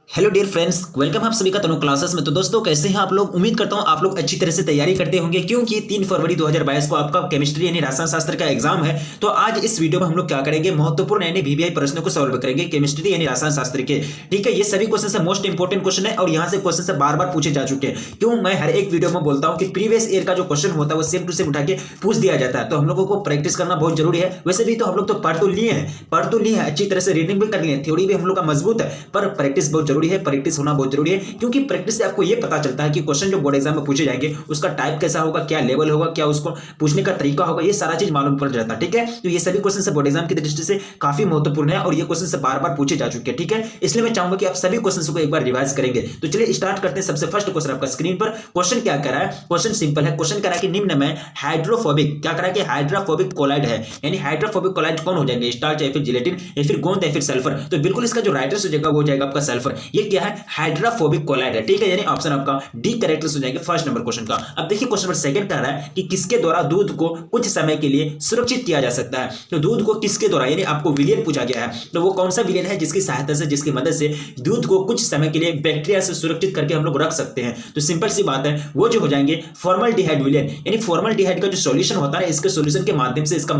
Hello dear friends, welcome आप सभी का तनु क्लासेस में। तो दोस्तों, कैसे हैं आप लोग? उम्मीद करता हूं आप लोग अच्छी तरह से तैयारी करते होंगे, क्योंकि 3 फरवरी 2022 को आपका केमिस्ट्री यानी रसायन शास्त्र का एग्जाम है। तो आज इस वीडियो में हम लोग क्या करेंगे, महत्वपूर्ण यानी वीवीआई प्रश्नों को सॉल्व करेंगे केमिस्ट्री यानी रसायन शास्त्र के। ठीक है, ये सभी क्वेश्चन से मोस्ट इंपोर्टेंट क्वेश्चन है और यहाँ से क्वेश्चन से बार बार पूछे जा चुके हैं। क्यों मैं हर एक वीडियो में बोलता हूँ कि प्रीवियस ईयर का जो क्वेश्चन होता है वो सेम टू सेम उठा के पूछ दिया जाता है। तो हम लोगों को प्रैक्टिस करना बहुत जरूरी है। वैसे भी तो हम लोग तो पढ़ तो लिए हैं, अच्छी तरह से रीडिंग भी कर लिए, थ्योरी भी हम लोग का मजबूत है, पर प्रैक्टिस बहुत जरूरी है। प्रैक्टिस होना बहुत जरूरी है, क्योंकि प्रैक्टिस से आपको यह पता चलता है कि क्वेश्चन जो बोर्ड एग्जाम में पूछे जाएंगे उसका टाइप कैसा होगा, क्या लेवल होगा, क्या उसको पूछने का तरीका होगा, ये सारा चीज मालूम पड़ जाता है। ठीक है, तो ये सभी क्वेश्चन से बोर्ड एग्जाम की दृष्टि से काफी महत्वपूर्ण है और ये क्वेश्चन से बार बार पूछे जा चुके हैं। ठीक है, इसलिए मैं चाहूंगा कि आप सभी क्वेश्चन को एक बार रिवाइज करेंगे। तो चलिए स्टार्ट करते हैं। सबसे फर्स्ट क्वेश्चन आपका स्क्रीन पर क्वेश्चन क्या कर रहा है। क्वेश्चन सिंपल है। क्वेश्चन कह रहा है कि निम्न में हाइड्रोफोबिक क्या कह रहा है कि हाइड्रोफोबिक कोलाइड है, यानी हाइड्रोफोबिक कोलाइड कौन हो जाएंगे, स्टार्च या फिर जिलेटिन या फिर गोंद या फिर सल्फर। तो बिल्कुल इसका जो राइटर्स हो जाएगा वो हो जाएगा आपका सल्फर। ये क्या है, हाइड्रोफोबिक कोलाइड है। ठीक है, यानी ऑप्शन आपका डी करेक्ट हो जाएगा फर्स्ट नंबर क्वेश्चन का। अब देखिए क्वेश्चन नंबर सेकंड कह रहा है कि किसके द्वारा दूध को कुछ समय के लिए सुरक्षित किया जा सकता है। तो दूध को किसके द्वारा, यानी आपको विलियन पूछा गया है, तो वो कौन सा विलियन है जिसकी सहायता से, जिसकी मदद से दूध को कुछ समय के लिए बैक्टीरिया से सुरक्षित करके हम लोग रख सकते हैं। तो सिंपल सी बात है, वो जो हो जाएंगे फॉर्मल्डिहाइड विलियन, यानी फॉर्मल्डिहाइड का जो सॉल्यूशन होता है, इसके सॉल्यूशन के माध्यम से इसका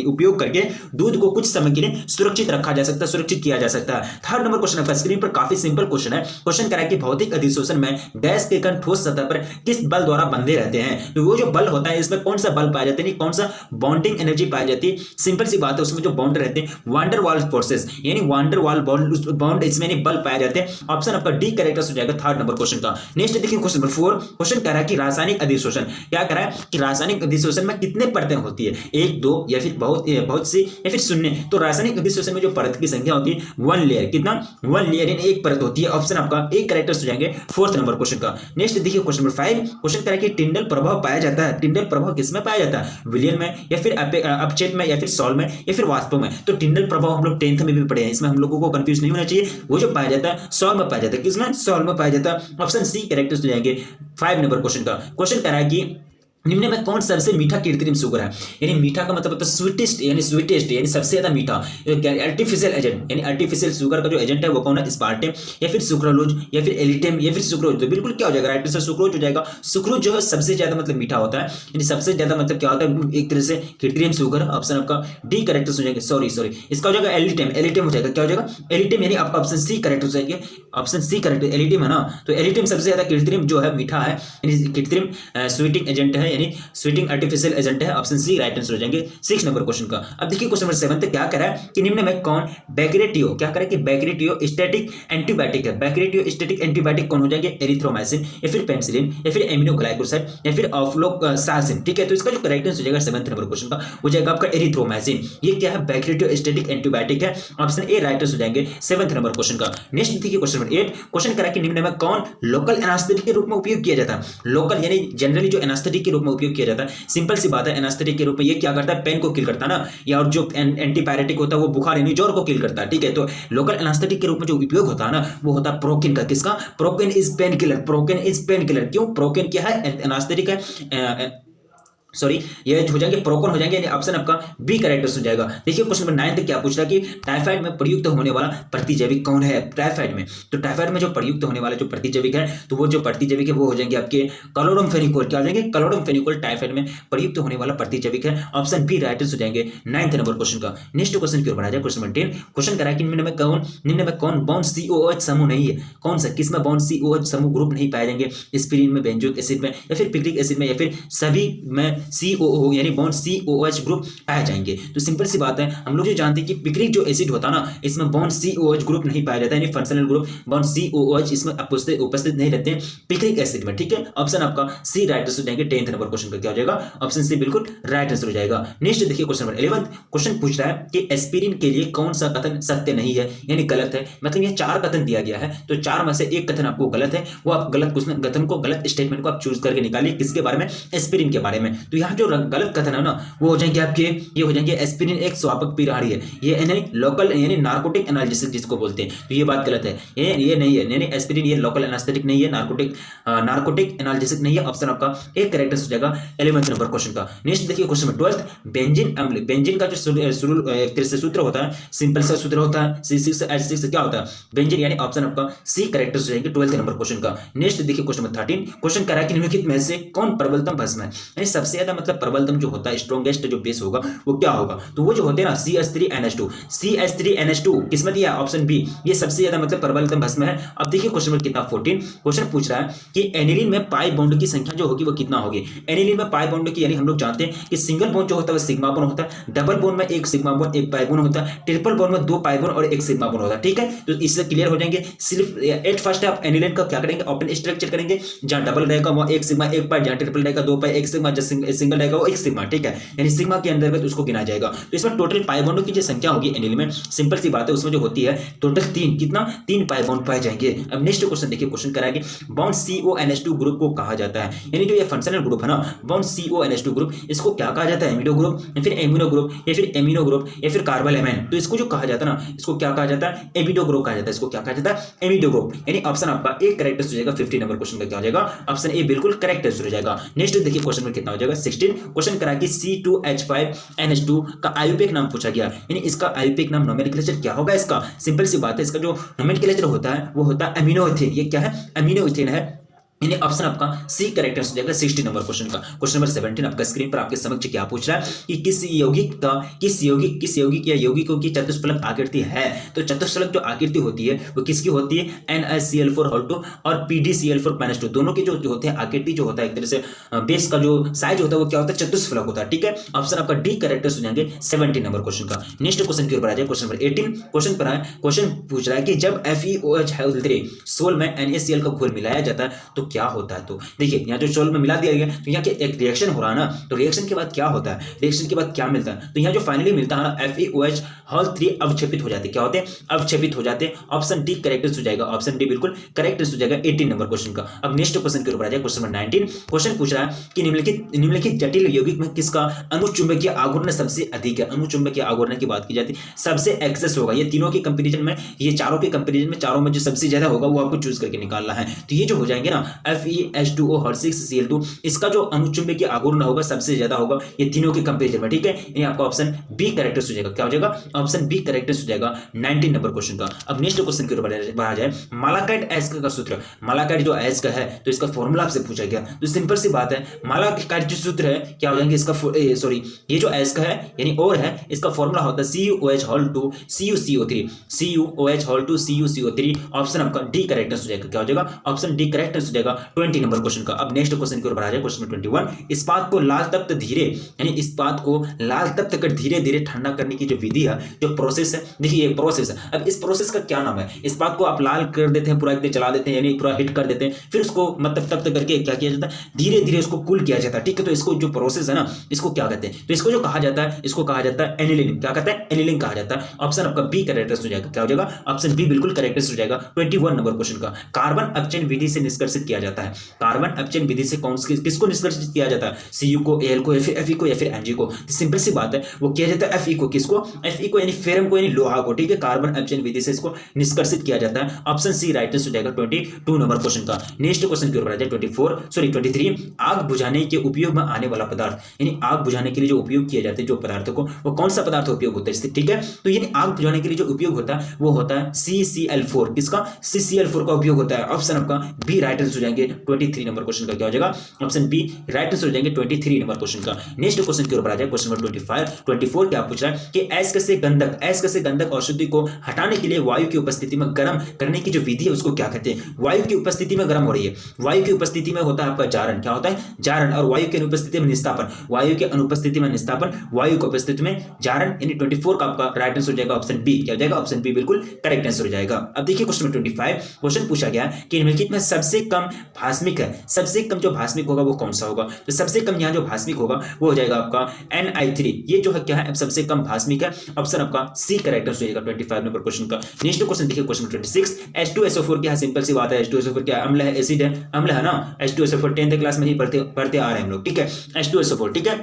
उपयोग करके दूध को कुछ समय के लिए सुरक्षित रखा जा सकता है, सुरक्षित किया जा सकता है। थर्ड नंबर क्वेश्चन आपका स्क्रीन पर काफी सिंपल क्वेश्चन है। क्वेश्चन कह रहा है कि भौतिक अधिशोषण में गैस के कण ठोस सतह पर किस बल द्वारा बंधे रहते हैं। तो वो जो बल होता है इसमें कौन सा बल पाया जाता है, कौन सा बॉन्डिंग एनर्जी पाई जाती है। सिंपल सी बात है, उसमें जो बॉन्ड रहते हैं वांडर वाल फोर्सेस, यानी वांडर वाल बॉन्ड इसमें बल पाए जाते हैं। ऑप्शन आपका डी करेक्ट हो जाएगा थर्ड नंबर क्वेश्चन का। नेक्स्ट देखिए क्वेश्चन नंबर 4। क्वेश्चन कह रहा है कि रासायनिक अधिशोषण क्या कह रहा है कि रासायनिक अधिशोषण में कितने परतें होती है, 1 2 या फिर बहुत सी या फिर शून्य। तो रासायनिक अधिशोषण में जो परत की संख्या होती है 1 लेयर, कितना 1 लेयर यानी एक परत होती है। ऑप्शन आपका ए करेक्ट हो जाएंगे फोर्थ नंबर क्वेश्चन का। नेक्स्ट देखिए क्वेश्चन नंबर 5। क्वेश्चन कह रहा है कि टिंडल प्रभाव पाया जाता है। टिंडल प्रभाव किसमें पाया जाता है, विलियन में या फिर अपचेत में या फिर सॉल्व में या फिर वाष्प में। तो टिंडल प्रभाव हम लोग 10th में भी पढ़े हैं, इसमें हम लोगों को कंफ्यूज नहीं होना चाहिए। वो जो पाया जाता है सॉल्व में पाया जाता है, किसमें, सॉल्व में पाया जाता है। ऑप्शन सी करेक्ट हो जाएंगे 5 नंबर क्वेश्चन का। क्वेश्चन कह रहा है कि निम्न में कौन सबसे मीठा कृत्रिम शुगर है, यानी मीठा का मतलब होता है स्वीटेस्ट, यानी सबसे ज्यादा मीठा आर्टिफिशियल एजेंट, यानी आर्टिफिशियल शुगर का जो एजेंट है वो कौन है, स्पार्टेम या फिर सुक्रोलोज या फिर एलिटेम या फिर सुक्रोज। तो बिल्कुल क्या हो जाएगा, राइट आंसर सुक्रोज हो जाएगा। सुक्रोज जो है सबसे ज्यादा मतलब मीठा होता है, यानी सबसे ज्यादा मतलब क्या होता है, एक तरह से कृत्रिम शुगर। ऑप्शन आपका डी करेक्ट हो जाएगा, सॉरी इसका हो जाएगा एलिटेम, एलिटेम हो जाएगा, क्या हो जाएगा एलिटेम, यानी आपका ऑप्शन सी करेक्ट हो जाएगा। ऑप्शन सी करेक्ट, एलिटेम है ना, तो एलिटेम सबसे ज्यादा कृत्रिम जो है मीठा है, यानी कृत्रिम स्वीटिंग एजेंट है, यानी स्वीटिंग आर्टिफिशियल एजेंट है। ऑप्शन सी राइट आंसर हो जाएंगे 6 नंबर क्वेश्चन का। अब देखिए क्वेश्चन नंबर 7 क्या कह रहा है कि निम्न में कौन बैक्टीरियो, क्या कह रहा है कि बैक्टीरियो स्टैटिक एंटीबायोटिक है। बैक्टीरियो स्टैटिक एंटीबायोटिक कौन हो जाएंगे, एरिथ्रोमाइसिन या फिर पेनिसिलिन या फिर एमिनोग्लाइकोसाइड या फिर ऑफ्लोक्सासिन। ठीक है, तो इसका जो करेक्ट आंसर हो जाएगा 7th नंबर क्वेश्चन का हो जाएगा आपका एरिथ्रोमाइसिन। ये क्या है, बैक्टीरियो स्टैटिक एंटीबायोटिक है। ऑप्शन ए राइट आंसर हो जाएंगे 7th नंबर क्वेश्चन का। नेक्स्ट देखिए क्वेश्चन नंबर 8। क्वेश्चन कह रहा है कि निम्न में कौन लोकल एनास्थेटिक के रूप में उपयोग किया जाता है। लोकल यानी जनरली जो एनास्थेटिक के रूप में उपयोग किया जाता है। सिंपल सी बात है, एनास्थेटिक के रूप में ये क्या करता है, पेन को किल करता है ना, या और जो एंटीपायरेटिक होता है वो बुखार यानी ज्वर को किल करता है। ठीक है, तो लोकल एनास्थेटिक के रूप में जो उपयोग होता है ना वो होता है प्रोकिन का। किसका, procaine is painkiller, procaine is painkiller. क्यों, प्रोकिन क्या है, एनास्थेटिक है, सॉरी ये हो जाएंगे प्रोकॉन हो जाएंगे, यानी ऑप्शन आपका बी करेक्ट हो जाएगा। देखिए क्वेश्चन नंबर 9 क्या पूछ रहा है कि टाइफाइड में प्रयुक्त होने वाला प्रतिजैविक कौन है। टाइफाइड में, तो टाइफाइड में जो प्रयुक्त होने वाला जो प्रतिजैविक है, तो वो जो प्रतिजैविक है वो हो जाएंगे आपके कलोडम फेनिकोल। क्या हो जाएंगे, कलोडम फेनिकोल टाइफाइड में प्रयुक्त होने वाला प्रतिजैविक है। ऑप्शन बी राइट हो जाएंगे 9th नंबर क्वेश्चन का। नेक्स्ट क्वेश्चन की ओर बढ़ा जाए। Question number 10। क्वेश्चन करा कि निम्न में कौन बॉन्ड COOH समूह नहीं है, कौन सा, किसमें बॉन्ड COOH समूह ग्रुप नहीं पाए जाएंगे, एस्पिरिन में, बेंजोइक एसिड में या फिर पिक्रिक एसिड में या फिर सभी में COO यानी बॉन्ड COOH ग्रुप पाए जाएंगे। तो सिंपल सी बात है, हम लोग जो जानते हैं कि पिक्रिक जो एसिड होता है ना इसमें बॉन्ड COOH ग्रुप नहीं पाया जाता है, यानी फंक्शनल ग्रुप बॉन्ड COOH इसमें उपस्थित नहीं रहते हैं पिक्रिक एसिड में। ठीक है, ऑप्शन आपका सी राइट आंसर हो जाएंगे 10th नंबर क्वेश्चन का। क्या हो जाएगा, ऑप्शन सी बिल्कुल राइट आंसर हो जाएगा। नेक्स्ट देखिए क्वेश्चन नंबर 11। क्वेश्चन पूछ रहा है कि एस्पिरिन के लिए कौन सा कथन सत्य नहीं है, यानी गलत है। मतलब ये 4 कथन दिया गया है, तो 4 में से एक कथन आपको गलत है, वो आप गलत कथन को, गलत स्टेटमेंट को आप चूज करके निकालिए। किसके बारे में, एस्पिरिन के बारे में। तो यहाँ जो गलत कथन है ना वो हो जाएंगे आपके, ये हो जाएंगे एस्पिरिन एक स्वापक प्रणाली है, ये यानी लोकल यानी नार्कोटिक एनाल्जेसिक जिसको बोलते हैं, तो ये बात गलत है, ये नहीं है, यानी एस्पिरिन ये लोकल एनास्थेटिक नहीं है, नार्कोटिक एनाल्जेसिक नहीं है। ऑप्शन आपका एक करेक्ट हो जाएगा 11वें नंबर क्वेश्चन का। नेक्स्ट देखिए क्वेश्चन में 12th, बेंजीन अम्ल, बेंजीन का जो सूत्र होता है, सिंपल सा सूत्र होता है C6H6 क्या होता है, बेंजीन, यानी ऑप्शन आपका सी करेक्ट हो जाएगी 12वें नंबर क्वेश्चन का। नेक्स्ट देखिए क्वेश्चन में 13, क्वेश्चन करा कि निम्नलिखित में से कौन प्रबलतम भस्म है, यानी सबसे ज्यादा मतलब प्रबलतम जो होता है, स्ट्रॉन्गेस्ट जो बेस होगा वो क्या होगा, तो वो जो होते हैं ना CH3NH2 किसमें दिया ऑप्शन बी, ये सबसे ज्यादा मतलब प्रबलतम भस्म है। अब देखिए क्वेश्चन में कितना 14, क्वेश्चन पूछ रहा है कि एनिलीन में पाई बॉन्ड की संख्या जो होगी वो कितना होगी। एनिलीन में पाई बॉन्ड की यानी हम लोग जानते हैं कि सिंगल बॉन्ड जो होता है वो सिग्मा बॉन्ड होता है, डबल बॉन्ड में एक सिग्मा बॉन्ड एक पाई बॉन्ड होता है, ट्रिपल बॉन्ड में दो पाई बॉन्ड और एक सिग्मा बॉन्ड होता है। ठीक है, तो इससे क्लियर हो जाएंगे। सिर्फ एट फर्स्ट आप एनिलीन का क्या करेंगे, ओपन स्ट्रक्चर करेंगे, जहां डबल रहेगा वो एक सिग्मा एक पाई, जहां ट्रिपल रहेगा दो पाई एक सिग्मा, जहां सिंगल रहेगा वो एक सिग्मा। ठीक है, यानी सिग्मा के अंतर्गत उसको गिना जाएगा। तो इसमें टोटल पाई बॉन्डों की जो संख्या होगी एनिलीन में, सिंपल सी बात है, उसमें जो होती है टोटल 3 पाई बॉन्ड पाए जाएंगे। अब नेक्स्ट क्वेश्चन देखिए, क्वेश्चन कराएंगे बॉन्ड CONH2 ग्रुप को कहा जाता है, यानी जो ये फंक्शनल ग्रुप है ना बॉन्ड CONH2 ग्रुप, इसको क्या कहा जाता है, एमिडो ग्रुप या फिर एमिनो ग्रुप या फिर एमिनो ग्रुप या फिर कार्बोलेमेन। तो इसको जो कहा जाता है ना, इसको क्या कहा जाता है, एमिडो ग्रुप कहा जाता है। इसको क्या कहा जाता है, एमिडो ग्रुप, यानी ऑप्शन आपका एक करेक्ट हो जाएगा। 50 नंबर क्वेश्चन का क्या हो जाएगा, ऑप्शन ए बिल्कुल करेक्ट हो जाएगा। नेक्स्ट देखिए क्वेश्चन में कितना हो जाएगा 16, क्वेश्चन करा कि C2H5NH2 का आयुपेक नाम पूछा गया, यानी इसका आयुपेक नाम नोमेनक्लेचर क्या होगा इसका, सिंपल सी बात है, इसका जो नोमेनक्लेचर होता है वो होता है अमीनो इथेन। ये क्या है, अमीनो इथेन है, यानी ऑप्शन आपका सी करेक्ट हो जाएगा 60 नंबर क्वेश्चन का। क्वेश्चन नंबर 17 आपका स्क्रीन पर आपके समक्ष क्या पूछ रहा है कि किस यौगिक या यौगिकों की चतुष्फलक आकृति है। तो चतुष्फलक जो आकृति होती है वो किसकी होती है, NaCl4 और PdCl4 दोनों के जो होते हैं आकृति जो होता है एक तरह से बेस का जो साइज होता है वो क्या होता है, चतुष्फलक होता है। ठीक है, ऑप्शन आपका डी करेक्ट हो जाएंगे 70 नंबर क्वेश्चन का। नेक्स्ट क्वेश्चन की ओर आ जाए, क्वेश्चन नंबर 18, क्वेश्चन पर है, क्वेश्चन पूछ रहा है कि जब FeOH सोल में NaCl का घोल मिलाया जाता है तो क्या होता है। तो देखिए यहाँ जो सोल में मिला दिया गया तो यहाँ के एक रिएक्शन हो रहा है ना, तो रिएक्शन के बाद क्या होता है, रिएक्शन के बाद क्या मिलता है, तो यहाँ जो फाइनली मिलता है ना FeOH3 अवक्षेपित हो जाते हैं, क्या होते हैं, अवक्षेपित हो जाते हैं। ऑप्शन डी करेक्ट हो जाएगा, ऑप्शन डी बिल्कुल करेक्ट हो जाएगा 18 नंबर क्वेश्चन का। अब नेक्स्ट क्वेश्चन के ऊपर आ जाए, क्वेश्चन नंबर 19, क्वेश्चन पूछ रहा है कि निम्नलिखित जटिल यौगिक में किसका अनुचुंबकीय आघूर्ण सबसे अधिक है। अनुचुंबकीय आघूर्ण की बात की जाती है सबसे एक्सेस होगा, ये तीनों के कंपैरिजन में, ये चारों के कंपैरिजन में, चारों में जो सबसे ज्यादा होगा वो आपको चूज करके निकालना है। तो ये जो हो जाएंगे ना FeH2O और 6Cl2, इसका जो अनुचुंबकीय आघूर्ण होगा सबसे ज्यादा होगा ये तीनों के कंपैरिजन में। ठीक है, यानी आपका ऑप्शन बी करेक्ट हो जाएगा, क्या हो जाएगा, ऑप्शन बी करेक्ट हो जाएगा 19 नंबर क्वेश्चन का। अब नेक्स्ट क्वेश्चन के ऊपर आ जाए, मालाकाइट एस्क का सूत्र, मालाकाइट जो एस्क है तो इसका फॉर्मूला आपसे पूछा गया, तो सिंपल सी बात है, मालाकाइट जो सूत्र है क्या हो जाएंगे इसका, सॉरी ये जो एस्क है यानी और है, इसका फॉर्मूला होता है CuOH2 CuCO3 ऑप्शन आपका डी करेक्ट हो जाएगा, क्या हो जाएगा, ऑप्शन डी करेक्ट हो जाएगा 20 नंबर क्वेश्चन का। अब नेक्स्ट क्वेश्चन की ओर बढ़ा जाए, क्वेश्चन नंबर 21, इस्पात को लाल तप्त धीरे, यानी इस्पात को लाल तप्त कर धीरे धीरे ठंडा करने की जो विधि है, जो प्रोसेस है, देखिए ये प्रोसेस है। अब इस प्रोसेस का क्या नाम है, इस्पात को आप लाल कर देते हैं, पूरा एकदम जला देते हैं, यानी पूरा हिट कर देते हैं, फिर उसको मतलब तप्त करके क्या किया जाता है, धीरे धीरे उसको कूल किया जाता है। ठीक है, तो इसको जो प्रोसेस है ना इसको क्या कहते हैं, तो इसको जो कहा जाता है, इसको कहा जाता है एनिलिंग, क्या कहते हैं, एनिलिंग कहा जाता है। ऑप्शन आपका बी करेक्ट हो जाएगा, क्या हो जाएगा, ऑप्शन बी बिल्कुल करेक्ट हो जाएगा 21 नंबर क्वेश्चन का। कार्बन अपचयन विधि से निष्कर्षित किया जाता है, कार्बन अपचयन विधि से किसको निष्कर्षित किया जाता है, Cu को, Al को या फिर Fe को या फिर Mg को। सिंपल सी बात है, वो किया जाता है Fe को, किसको, Fe को यानी फेरम को यानी लोहा को। ठीक है, कार्बन अपचयन विधि से इसको निष्कर्षित किया जाता है। ऑप्शन सी राइट हो जाएगा 22 नंबर क्वेश्चन का। नेक्स्ट क्वेश्चन की ओर आ जाए 23, आग बुझाने के उपयोग में आने वाला पदार्थ, यानी आग बुझाने के लिए जो उपयोग किए जाते हैं जो पदार्थों को, वो कौन सा पदार्थ उपयोग होता है। ठीक है, तो यानी आग बुझाने के लिए जो उपयोग होता है वो होता है CCl4, किसका, CCl4 का उपयोग होता है। ऑप्शन आपका बी राइट हो जाएंगे 23 नंबर क्वेश्चन का, क्या हो जाएगा, ऑप्शन बी राइट हो जाएंगे 23 नंबर क्वेश्चन का। नेक्स्ट क्वेश्चन की ओर आ जाए, क्वेश्चन नंबर 24 क्या पूछ रहा है कि अयस्क से गंधक औषधि को हटाने के लिए वायु की उपस्थिति में गर्म करने की जो विधि है उसको क्या कहते हैं। वायु की उपस्थिति में गर्म हो रही है, वायु की उपस्थिति में होता है आपका जारण, क्या होता है, जारण, और वायु की अनुपस्थिति में निस्तापन, वायु की अनुपस्थिति में निस्तापन, वायु की उपस्थिति में जारण, यानी 24 का आपका राइट आंसर हो जाएगा ऑप्शन बी, क्या हो जाएगा, ऑप्शन बी बिल्कुल करेक्ट आंसर हो जाएगा। अब देखिए क्वेश्चन नंबर 25, क्वेश्चन पूछा गया कि निम्नलिखित में सबसे कम भास्मिक है, सबसे कम जो भास्मिक होगा वो कौन सा होगा? तो सबसे कम यहाँ जो भास्मिक होगा वो हो जाएगा आपका Ni3। ये जो है क्या है, सबसे कम भास्मिक है। ऑप्शन आपका सी करेक्ट हो जाएगा 25 नंबर क्वेश्चन का। नेक्स्ट क्वेश्चन देखिए, क्वेश्चन 26, H2SO4 क्या है? सिंपल सी बात है, H2SO4 क्या है? अम्ल है, एसिड है? अम्ल है ना। H2SO4 10th क्लास में ही पढ़ते आ रहे हैं हम लोग, ठीक है, H2SO4, ठीक है।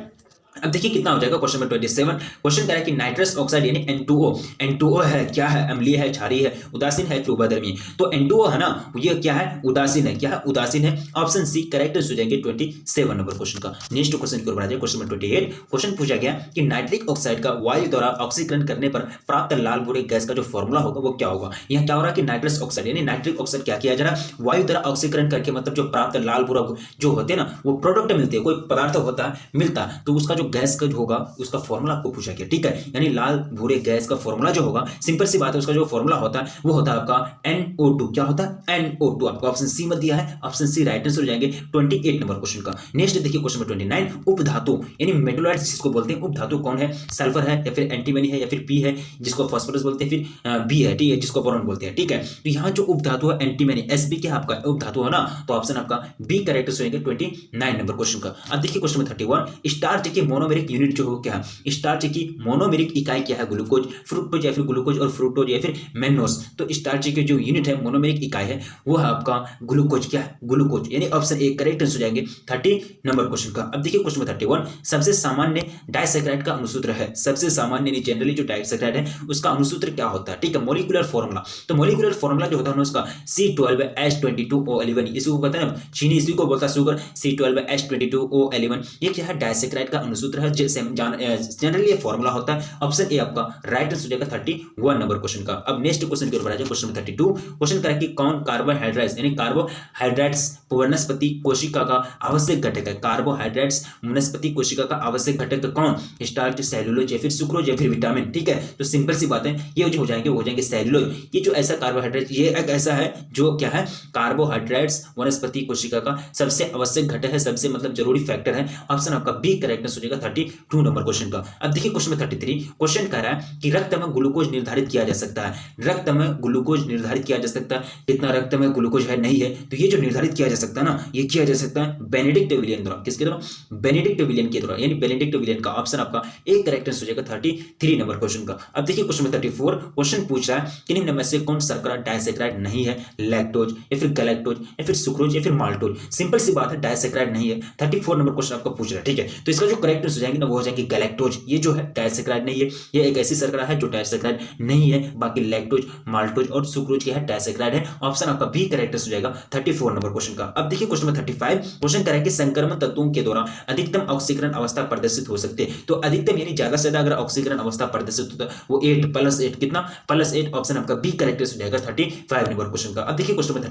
अब देखिए कितना हो जाएगा क्वेश्चन नंबर 27। क्वेश्चन कह रहा है कि नाइट्रस ऑक्साइड यानी N2O, N2O है क्या है? अम्लीय है, क्षारीय है, उदासीन है, उभयधर्मी है? तो N2O है ना, ये क्या है? उदासीन है। क्या है? उदासीन है। ऑप्शन सी करेक्ट हो जाएंगे 27 नंबर क्वेश्चन का। नेक्स्ट क्वेश्चन की ओर बढ़ा जाए, क्वेश्चन नंबर 28। क्वेश्चन पूछा गया कि नाइट्रिक ऑक्साइड का वायु द्वारा ऑक्सीकरण करने पर प्राप्त लाल भूरे गैस का जो फॉर्मूला होगा वो क्या होगा? यहाँ क्या हो रहा है कि नाइट्रस ऑक्साइड यानी नाइट्रिक ऑक्साइड क्या किया जा रहा है? वायु द्वारा ऑक्सीकरण करके, मतलब जो प्राप्त लाल भूरा जो होते हैं ना, वो प्रोडक्ट मिलते हैं, कोई पदार्थ होता है मिलता है, तो उसका जो गैस का जो होगा उसका फॉर्मूला आपको पूछा गया, ठीक है। यानी लाल भूरे गैस का फॉर्मूला जो होगा, सिंपल सी बात है, उसका जो फॉर्मूला होता है वो होता है आपका NO2। क्या होता है? NO2। आपको ऑप्शन सी में दिया है, ऑप्शन सी राइट आंसर हो जाएंगे 28 नंबर क्वेश्चन का। नेक्स्ट देखिए क्वेश्चन नंबर 29, उपधातु यानी मेटोलाइट जिसको बोलते हैं, उपधातु कौन है? सल्फर है या फिर एंटीमनी है या फिर पी है जिसको फास्फोरस बोलते हैं, फिर बी है, ठीक है, जिसको बोरॉन बोलते हैं, ठीक है। तो यहाँ जो उपधातु है एंटीमनी, Sb क्या आपका उपधातु है ना, तो ऑप्शन आपका बी करेक्ट हो जाएंगे 29 नंबर क्वेश्चन का। अब देखिए क्वेश्चन नंबर 31, स्टार्च की मोनोमेरिक यूनिट जो हो क्या है? स्टार्च की मोनोमेरिक इकाई क्या है? ग्लूकोज, फ्रुक्टोज या फिर ग्लूकोज और फ्रुक्टोज या फिर मेनोस। तो स्टार्च की जो यूनिट है, मोनोमेरिक इकाई है, वो है आपका ग्लूकोज। क्या है? ग्लूकोज, यानी ऑप्शन ए करेक्ट आंसर हो जाएंगे 30 नंबर क्वेश्चन का। अब देखिए क्वेश्चन नंबर 31, सबसे सामान्य डाइसैकेराइड का अणुसूत्र है, सबसे सामान्य यानी जनरली जो डाइसैकेराइड है उसका अणुसूत्र क्या होता है, ठीक है, मॉलिक्यूलर फॉर्मूला। तो मॉलिक्यूलर फॉर्मूला जो होता है उसका C12H22O11, इसको कहते हैं ना, चीनी इसी को बोलता है शुगर, C12H22O11, ये क्या है? डाइसैकेराइड का अणुसूत्र है, जनरली ये फॉर्मूला होता है। ऑप्शन ए आपका राइट आंसर हो जाएगा 31 नंबर क्वेश्चन का। अब नेक्स्ट क्वेश्चन की ओर बढ़ा जाए, क्वेश्चन नंबर 32। क्वेश्चन करें कि कौन कार्बोहाइड्रेट्स यानी कार्बोहाइड्रेट्स वनस्पति कोशिका का आवश्यक घटक है? कार्बोहाइड्रेट्स वनस्पति कोशिका का आवश्यक घटक कौन? स्टार्च, सेलुलोज या फिर सुक्रोज या फिर विटामिन, ठीक है। तो सिंपल सी बात है, ये जो हो जाएंगे सेलुलोज। ये जो ऐसा कार्बोहाइड्रेट, ये एक ऐसा है जो क्या है? कार्बोहाइड्रेट्स वनस्पति कोशिका का सबसे आवश्यक घटक है, सबसे मतलब जरूरी फैक्टर है। ऑप्शन आपका बी करेक्ट हो जाएगा 32 नंबर क्वेश्चन का। अब देखिए क्वेश्चन में 33, क्वेश्चन कह रहा है कि रक्त में ग्लूकोज निर्धारित किया जा सकता है, रक्त में ग्लूकोज निर्धारित किया जा सकता है, कितना रक्त में ग्लूकोज है नहीं है, तो ये जो निर्धारित किया जा सकता है ना, ये किया जा सकता है बेनेडिक्ट विलियन द्वारा। किसके द्वारा? बेनेडिक्ट विलियन के द्वारा, यानी बेनेडिक्ट विलियन का ऑप्शन आपका एक करेक्ट आंसर हो जाएगा 33 नंबर क्वेश्चन का। अब देखिए क्वेश्चन में 34, क्वेश्चन पूछ रहा है कि निम्न में से कौन शर्करा डाइसैकेराइड नहीं है? लैक्टोज या फिर गैलेक्टोज या फिर सुक्रोज या फिर माल्टोज। सिंपल सी बात है, डाइसैकेराइड नहीं है। 34 नंबर क्वेश्चन आपका पूछ रहा है, ठीक है। तो इसका जो करेक्ट आंसर हो जाएंगे ना, वो हो जाएंगे गैलेक्टोज। ये जो है डाइसैकेराइड नहीं है, ये एक ऐसी शर्करा है जो डाइसैकेराइड नहीं है। बाकी लैक्टोज, माल्टोज और सुक्रोज क्या है? डाइसैकेराइड है। ऑप्शन आपका बी करेक्ट हो जाएगा 34 नंबर क्वेश्चन का। अब देखिए क्वेश्चन नंबर 35, क्वेश्चन कह रहा है कि संक्रमण तत्वों के द्वारा अधिकतम ऑक्सीकरण अवस्था प्रदर्शित हो सकते हैं। तो अधिकतम यानी ज्यादा से ज्यादा अगर ऑक्सीकरण अवस्था प्रदर्शित होता है वो 8 + 8 कितना? +8। ऑप्शन आपका बी करेक्ट हो जाएगा 35 नंबर क्वेश्चन का। अब देखिए क्वेश्चन नंबर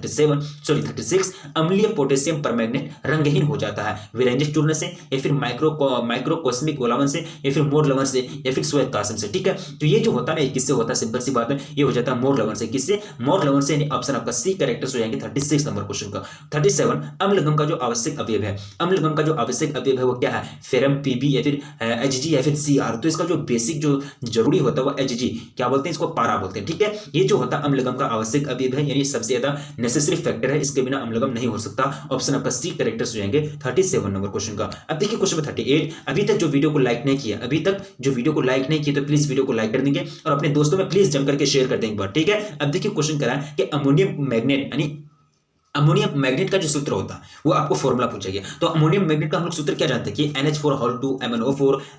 36, अम्लीय पोटेशियम परमैंगनेट रंगहीन हो जाता है विरेंजिस चूर्ण से या फिर माइक्रोकोस्मिक लवण से या फिर मोर लवण से या फिर श्वेत कासम से, ठीक है। तो ये जो होता है ना, किससे होता है? सिंपल सी बात है, ये हो जाता है मोर लवण से। किससे? मोर लवण से, यानी ऑप्शन आपका सी करेक्ट हो जाएंगे 36 नंबर क्वेश्चन का। 37, अम्लगम का जो आवश्यक अवयव है, अम्लगम का जो आवश्यक अवयव है वो क्या है? फेरम, पीबी या फिर Hg या फिर Cr। तो इसका जो बेसिक जो जरूरी होता है वो Hg, क्या बोलते हैं इसको? पारा बोलते हैं, ठीक है। ये जो होता है अम्लगम का आवश्यक अवयव है, यानी सबसे ज्यादा नेसेसरी फैक्टर है, इसके बिना अम्लगम नहीं हो सकता। ऑप्शन आपका सी करेक्ट हो जाएंगे 37 नंबर क्वेश्चन का। अब देखिए क्वेश्चन नंबर 38, अभी तक जो वीडियो को लाइक नहीं किया, तो प्लीज वीडियो को लाइक कर देंगे और अपने दोस्तों में प्लीज जम करके शेयर कर देंगे एक बार, ठीक है। अब देखिए क्वेश्चन करा है कि अमोनियम मैग्नेट यानी अमोनियम मैग्नेट का जो सूत्र होता है वो आपको फॉर्मूला पूछा गया। तो अमोनियम मैग्नेट का हम लोग सूत्र क्या जानते हैं कि NH4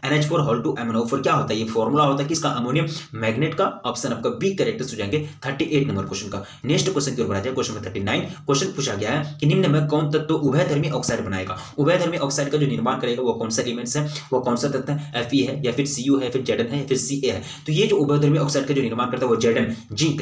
NH4 क्या होता है? ये फॉर्मूला होता है किसका? अमोनियम मैग्नेट का। ऑप्शन आपका बी करेक्ट हो जाएंगे 38 नंबर क्वेश्चन का। नेक्स्ट क्वेश्चन की ओर बढ़ा जाए, क्वेश्चन नंबर 39, क्वेश्चन पूछा गया है कि निम्न में कौन तत्व उभयधर्मी ऑक्साइड बनाएगा? उभयधर्मी ऑक्साइड का जो निर्माण करेगा वो कौन सा एलिमेंट्स है, वो कौन सा तत्व है? Fe है या फिर Cu है, फिर Zn है या फिर Ca है। तो ये जो उभयधर्मी ऑक्साइड का जो निर्माण करता है वो Zn,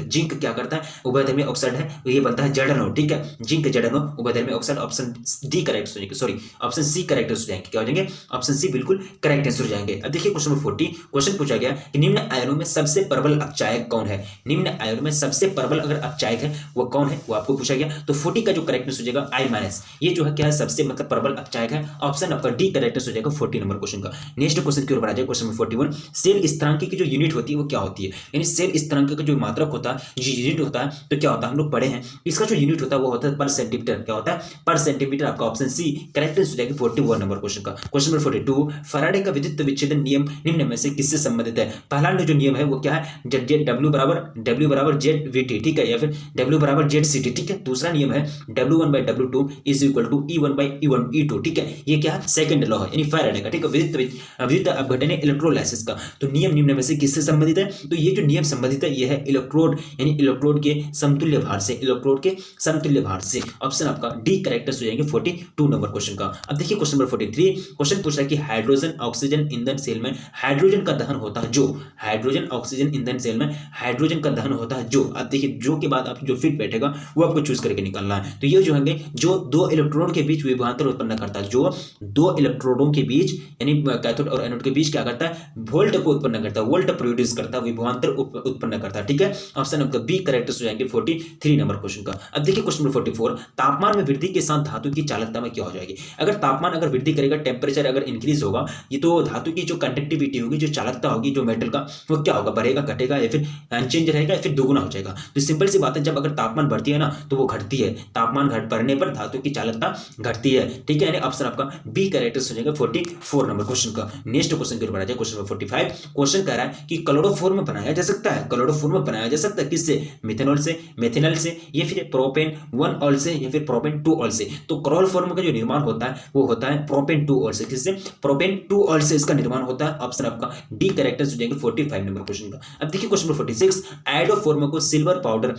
जिंक क्या करता है? उभयधर्मी ऑक्साइड है, ये बनता है ZnO, ठीक है, जिंक ZnO उभयधर्मी ऑक्साइड। ऑप्शन डी करेक्ट हो जाएंगे, सॉरी ऑप्शन सी करेक्ट हो जाएंगे। क्या हो जाएंगे? ऑप्शन सी बिल्कुल करेक्ट आंसर हो जाएंगे। अब देखिए क्वेश्चन नंबर 40, क्वेश्चन पूछा गया कि निम्न आयनों में सबसे प्रबल अपचायक कौन है? निम्न आयनों में सबसे प्रबल अगर अपचायक है वो कौन है, वो आपको पूछा गया। तो 40 का जो करेक्ट आंसर हो जाएगा I-, ये जो है क्या है? सबसे मतलब प्रबल अपचायक है। ऑप्शन आपका डी करेक्ट आंसर हो जाएगा 40 नंबर क्वेश्चन का। नेक्स्ट क्वेश्चन की ओर बढ़ा जाए, क्वेश्चन नंबर 41, सेल स्थिरांक की जो यूनिट होती है वो क्या होती है? यानी सेल स्थिरांक का जो मात्रक होता है, यूनिट होता है, तो क्या होता है? हम लोग पढ़े हैं, इसका जो यूनिट होता है वो होता है है पर सेंटीमीटर, क्या होता है पर सेंटीमीटर। आपका ऑप्शन सी करेक्ट हो जाएगी 41 नंबर क्वेश्चन का। क्वेश्चन नंबर 42, फैराडे का विद्युत विच्छेदन नियम निम्न में से किससे संबंधित है? पहला जो नियम है वो क्या है, W बराबर ZVT, ठीक है, या फिर W बराबर ZCT, ठीक है। दूसरा नियम है W1/W2 is equal to E1/E2, ठीक है। ये क्या है, सेकंड लॉ है, यानी फैराडे का, ठीक है, विद्युत अपघटन इलेक्ट्रोलाइसिस का। तो नियम निम्न में से किससे संबंधित है? तो ये जो नियम संबंधित है ये है इलेक्ट्रोड, यानी इलेक्ट्रोड के समतुल्य भार से, इलेक्ट्रोड के समतुल्य भार से। ऑप्शन आपका डी करेक्ट हो जाएंगे 42 नंबर क्वेश्चन का। अब देखिए क्वेश्चन नंबर 43, क्वेश्चन पूछ रहा है कि हाइड्रोजन ऑक्सीजन ईंधन सेल में हाइड्रोजन का दहन होता है जो, हाइड्रोजन ऑक्सीजन ईंधन सेल में हाइड्रोजन का दहन होता है जो। अब देखिए जो के बाद आप जो फिट बैठेगा वो आपको चूज करके निकालना है। तो ये जो होंगे जो दो इलेक्ट्रोड के बीच विभवांतर उत्पन्न करता है, जो दो इलेक्ट्रोडों के बीच यानी कैथोड और एनोड के बीच क्या करता है, वोल्ट को उत्पन्न करता है, वोल्ट प्रोड्यूस करता है, विभवांतर उत्पन्न करता है, ठीक है। ऑप्शन आपका बी करेक्ट हो जाएंगे 43 नंबर क्वेश्चन का। अब देखिए क्वेश्चन नंबर 44, तापमान में वृद्धि के साथ धातु की चालकता में क्या हो जाएगी? अगर तापमान अगर वृद्धि करेगा, टेम्परेचर अगर इंक्रीज होगा, ये तो धातु की जो कंडक्टिविटी होगी, जो चालकता होगी जो मेटल का, वो क्या होगा, बढ़ेगा, घटेगा, या फिर अनचेंज रहेगा, या फिर दोगुना हो जाएगा। तो सिंपल सी बात है, जब अगर तापमान बढ़ती है ना तो वो घटती है, तापमान बढ़ने पर धातु की चालकता घटती है, ठीक है। यानी ऑप्शन आपका बी करेक्ट हो जाएगा 44 नंबर क्वेश्चन का। नेक्स्ट क्वेश्चन की ओर बढ़ा जाए, क्वेश्चन नंबर 45, क्वेश्चन कह रहा है कि क्लोरोफॉर्म में बनाया जा सकता है, क्लोरोफॉर्म में बनाया जा सकता है किससे, मिथेनॉल से, मेथिनल से, या फिर प्रोपेन 1 ऑल से, या फिर प्रोपेन 2 ऑल से। तो क्लोरोफॉर्म का जो निर्माण होता है वो होता है प्रोपेन 2 ऑल से, किससे, प्रोपेन 2 ऑल से इसका निर्माण होता है। ऑप्शन आपका डी करेक्ट हो जाएगा 45 नंबर क्वेश्चन का। अब देखिए क्वेश्चन नंबर 46, आयोडोफॉर्म को सिल्वर पाउडर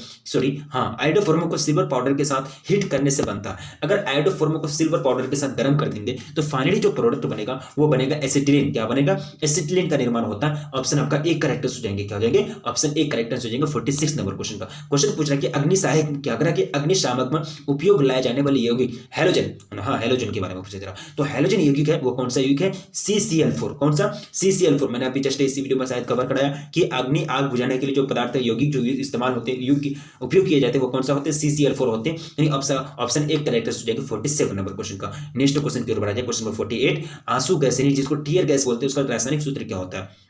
आयोडोफॉर्म को सिल्वर पाउडर के साथ हीट करने से बनता है। अगर आयोडोफॉर्म को सिल्वर पाउडर के साथ गर्म कर देंगे तो फाइनली जो प्रोडक्ट बनेगा वो बनेगा एसिटिलीन। क्या बनेगा, एसिटिलीन का निर्माण होता है। ऑप्शन आपका एक करेक्ट हो जाएंगे, क्या हो जाएंगे, ऑप्शन एक करेक्ट हो जाएंगे 46 नंबर क्वेश्चन का। क्वेश्चन पूछ रहा है कि अग्निसहायक क्या करा कि अग्निशामक में उपयोग लाए जाने वाले यौगिक हैलोजन, हाँ हैलोजन के बारे में पूछा जा रहा। तो हैलोजन यौगिक है वो कौन सा यौगिक है, CCl4। कौन सा, CCl4। मैंने अभी जस्ट इसी वीडियो में शायद कवर कराया कि आग बुझाने के लिए जो पदार्थ यौगिक जो इस्तेमाल होते हैं, उपयोग किए जाते हैं, वो कौन सा होते हैं, CCl4 होते हैं। यानी ऑप्शन एक करेक्ट हो जाएगा 47 नंबर क्वेश्चन का। नेक्स्ट क्वेश्चन की ओर बढ़ा जाए, क्वेश्चन नंबर 48, आंसू गैस यानी जिसको टीयर गैस बोलते हैं उसका रासायनिक सूत्र क्या होता है?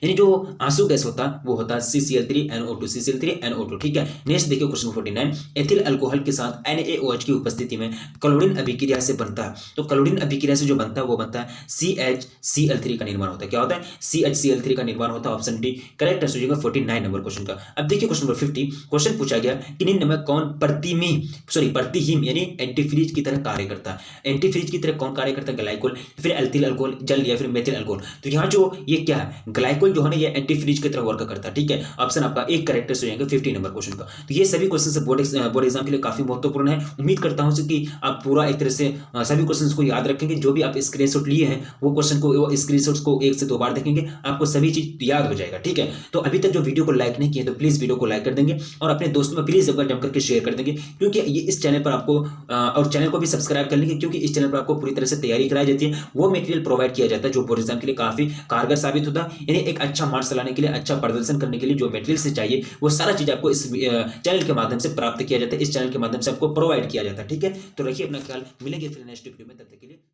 यानी जो आंसू गैस होता है वो होता है CCl3NO2, CCl3NO2, ठीक है। नेक्स्ट देखिए क्वेश्चन 49, एथिल अल्कोहल के साथ NaOH की उपस्थिति में क्लोरीन अभिक्रिया से बनता है। तो क्लोरीन अभिक्रिया से जो बनता है वो बनता है CHCl3 का निर्माण होता है। क्या होता है, CHCl3 का निर्माण होता है। ऑप्शन डी करेक्ट आंसर हो जाएगा 49 नंबर क्वेश्चन का। अब देखिए क्वेश्चन नंबर 50, क्वेश्चन पूछा गया कि निम्न में कौन प्रतिहीम यानी एंटीफ्रीज की तरह कार्य करता है। एंटीफ्रीज की तरह कौन कार्य करता है, ग्लाइकोल, फिर एल्थिल अल्कोहल जल, या फिर मेथिल अल्कोहल। तो यहाँ जो ये क्या है, ग्लाइकोल जो है ना ये एंटीफ्रीज की तरह वर्क करता है, ठीक है। ऑप्शन आपका एक करेक्ट हो जाएगा 50 नंबर क्वेश्चन का। तो ये सभी क्वेश्चन बोर्ड एग्जाम के लिए काफी महत्वपूर्ण है। उम्मीद करता हूं कि आप पूरा एक तरह से सभी क्वेश्चंस को याद रखेंगे। जो भी आप स्क्रीनशॉट लिए हैं वो क्वेश्चन को, वो स्क्रीनशॉट्स को 1 से 2 बार देखेंगे, आपको सभी चीज याद हो जाएगा, ठीक है। तो अभी तक जो वीडियो को लाइक नहीं किया तो प्लीज वीडियो को लाइक कर देंगे और अपने दोस्तों में प्लीज जम करके शेयर कर देंगे, क्योंकि ये इस चैनल पर आपको और चैनल को भी सब्सक्राइब कर लेंगे, क्योंकि इस चैनल पर आपको पूरी तरह से तैयारी कराई जाती है। वो मटेरियल प्रोवाइड किया जाता है जो बोर्ड एग्जाम के लिए काफी कारगर साबित होता है। यानी एक अच्छा मार्क्स लाने के लिए, अच्छा प्रदर्शन करने के लिए जो मटेरियल से चाहिए वो सारा चीज आपको इस चैनल के माध्यम से प्राप्त किया जाता है, इस चैनल के माध्यम से आपको प्रोवाइड किया जाता है, ठीक है। तो रखिए अपना ख्याल, मिलेंगे फिर नेक्स्ट वीडियो में, तब तक के लिए।